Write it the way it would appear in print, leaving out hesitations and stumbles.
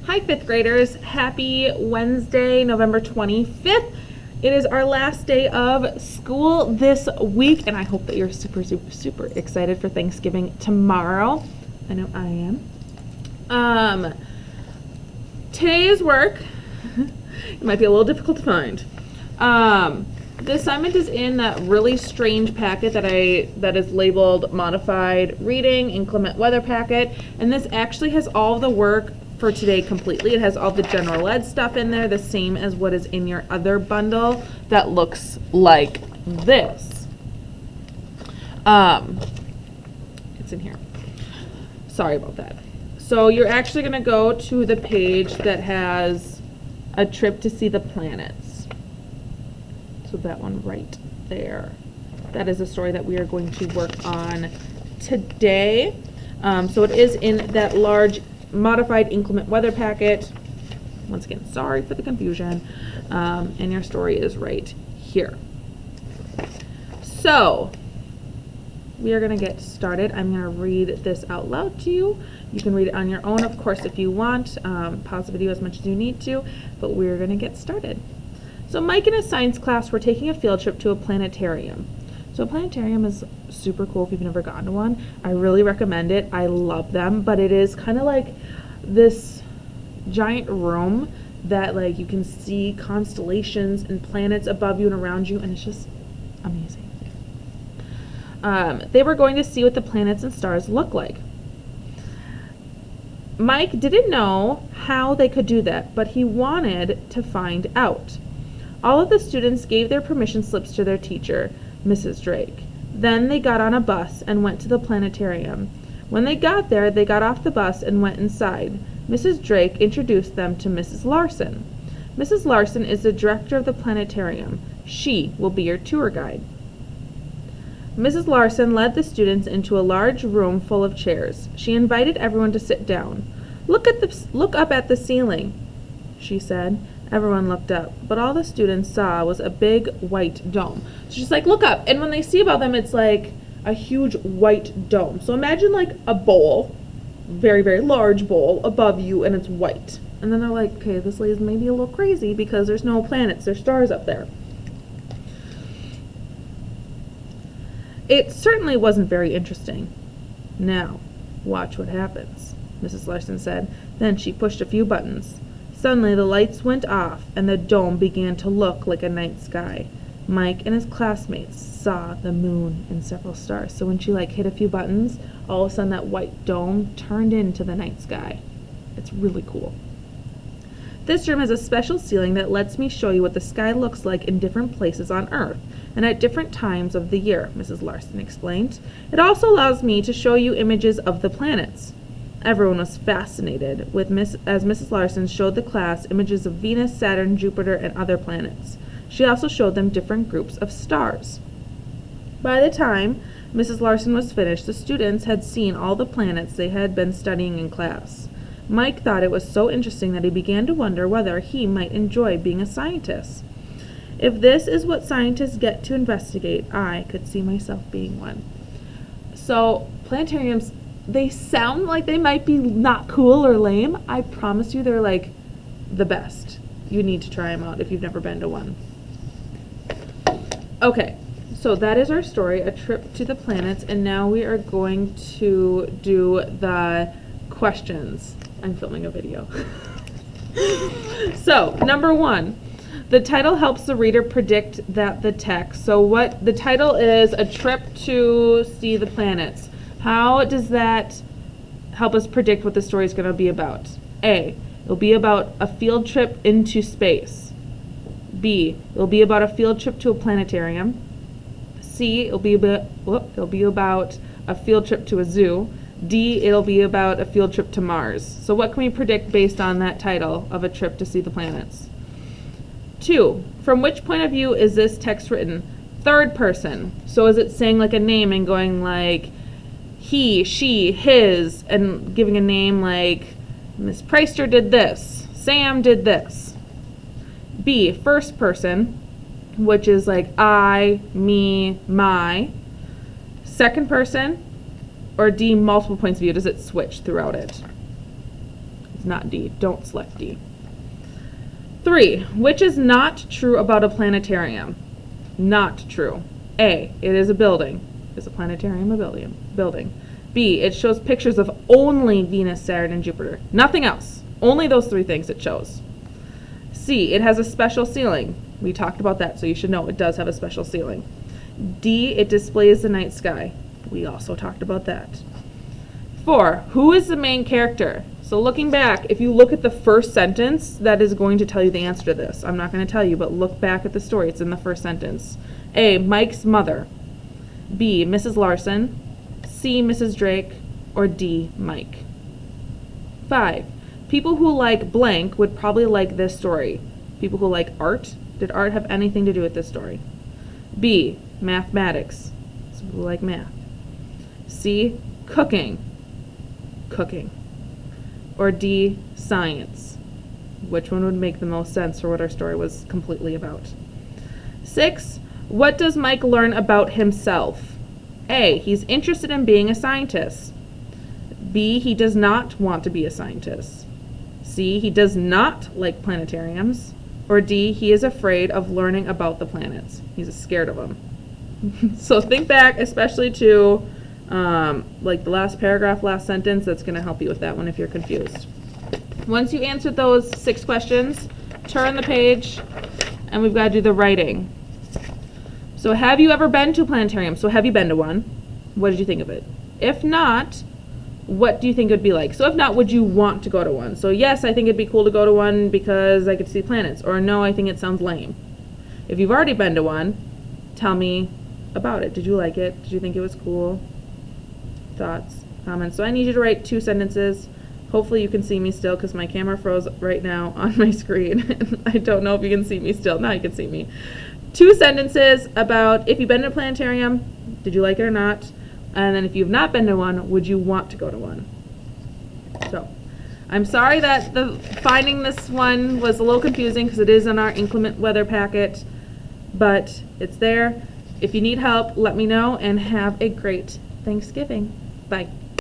Hi, fifth graders. Happy Wednesday, November 25th. It is our last day of school this week, and I hope that you're super, super, super excited for Thanksgiving tomorrow. I know I am. Today's work, it might be a little difficult to find. The assignment is in that really strange packet that is labeled Modified Reading Inclement Weather Packet, and this actually has all the work for today completely. It has all the general ed stuff in there, the same as what is in your other bundle that looks like this. It's in here. Sorry about that. So you're actually going to go to the page that has a trip to see the planets. So that one right there. That is a story that we are going to work on today. So it is in that large Modified Inclement Weather Packet. Once again, sorry for the confusion. And your story is right here. So we are going to get started. I'm going to read this out loud to you. You can read it on your own, of course, if you want. Pause the video as much as you need to, but we're going to get started. So Mike and his science class were taking a field trip to a planetarium. So a planetarium is super cool if you've never gone to one. I really recommend it. I love them, but it is kind of like this giant room that like you can see constellations and planets above you and around you, and it's just amazing. They were going to see what the planets and stars look like. Mike didn't know how they could do that, but he wanted to find out. All of the students gave their permission slips to their teacher, Mrs. Drake. Then they got on a bus and went to the planetarium. When they got there, they got off the bus and went inside. Mrs. Drake introduced them to Mrs. Larson. Mrs. Larson is the director of the planetarium. She will be your tour guide. Mrs. Larson led the students into a large room full of chairs. She invited everyone to sit down. Look up at the ceiling, she said. Everyone looked up, but all the students saw was a big white dome. So she's like, look up. And when they see above them, it's like a huge white dome. So imagine like a bowl, very, very large bowl above you, and it's white. And then they're like, okay, this lady's maybe a little crazy because there's no planets, there's stars up there. It certainly wasn't very interesting. Now, watch what happens, Mrs. Larson said. Then she pushed a few buttons. Suddenly the lights went off and the dome began to look like a night sky. Mike and his classmates saw the moon and several stars. So when she like hit a few buttons, all of a sudden that white dome turned into the night sky. It's really cool. This room has a special ceiling that lets me show you what the sky looks like in different places on Earth and at different times of the year, Mrs. Larson explained. It also allows me to show you images of the planets. Everyone was fascinated as Mrs. Larson showed the class images of Venus, Saturn, Jupiter, and other planets. She also showed them different groups of stars. By the time Mrs. Larson was finished, the students had seen all the planets they had been studying in class. Mike thought it was so interesting that he began to wonder whether he might enjoy being a scientist. If this is what scientists get to investigate, I could see myself being one. So, planetariums, they sound like they might be not cool or lame. I promise you they're like the best. You need to try them out if you've never been to one. Okay, so that is our story, a trip to the planets, and now we are going to do the questions. I'm filming a video. So, number 1. The title helps the reader predict the text. So what the title is, a trip to see the planets. How does that help us predict what the story is going to be about? A, it'll be about a field trip into space. B, it'll be about a field trip to a planetarium. C, it'll be about a field trip to a zoo. D, it'll be about a field trip to Mars. So what can we predict based on that title of a trip to see the planets? 2, from which point of view is this text written? Third person. So is it saying like a name and going like he, she, his, and giving a name like Miss Preister did this, Sam did this. B, first person, which is like I, me, my. Second person, or D, multiple points of view? Does it switch throughout it? It's not D. Don't select D. 3. Which is not true about a planetarium? Not true. A. It is a building. Is a planetarium a building? B. It shows pictures of only Venus, Saturn, and Jupiter. Nothing else. Only those 3 things it shows. C. It has a special ceiling. We talked about that, so you should know it does have a special ceiling. D. It displays the night sky. We also talked about that. 4. Who is the main character? So looking back, if you look at the first sentence, that is going to tell you the answer to this. I'm not going to tell you, but look back at the story. It's in the first sentence. A. Mike's mother. B. Mrs. Larson. C. Mrs. Drake. Or D. Mike. 5. People who like blank would probably like this story. People who like art. Did art have anything to do with this story? B. Mathematics. So people who like math. C. Cooking. Cooking. Or D. Science. Which one would make the most sense for what our story was completely about? 6. What does Mike learn about himself? A. He's interested in being a scientist. B. He does not want to be a scientist. C. He does not like planetariums. Or D. He is afraid of learning about the planets. He's scared of them. So think back, especially to like the last paragraph, last sentence. That's going to help you with that one if you're confused. Once you answered those 6 questions, turn the page, and we've got to do the writing. So have you ever been to a planetarium? So have you been to one? What did you think of it? If not, what do you think it would be like? So if not, would you want to go to one? So yes, I think it'd be cool to go to one because I could see planets. Or no, I think it sounds lame. If you've already been to one, tell me about it. Did you like it? Did you think it was cool? Thoughts, comments. So I need you to write 2 sentences. Hopefully you can see me still because my camera froze right now on my screen. I don't know if you can see me still. Now you can see me. 2 sentences about if you've been to a planetarium, did you like it or not? And then if you've not been to one, would you want to go to one? So I'm sorry that finding this one was a little confusing because it is in our inclement weather packet, but it's there. If you need help, let me know, and have a great Thanksgiving. Bye.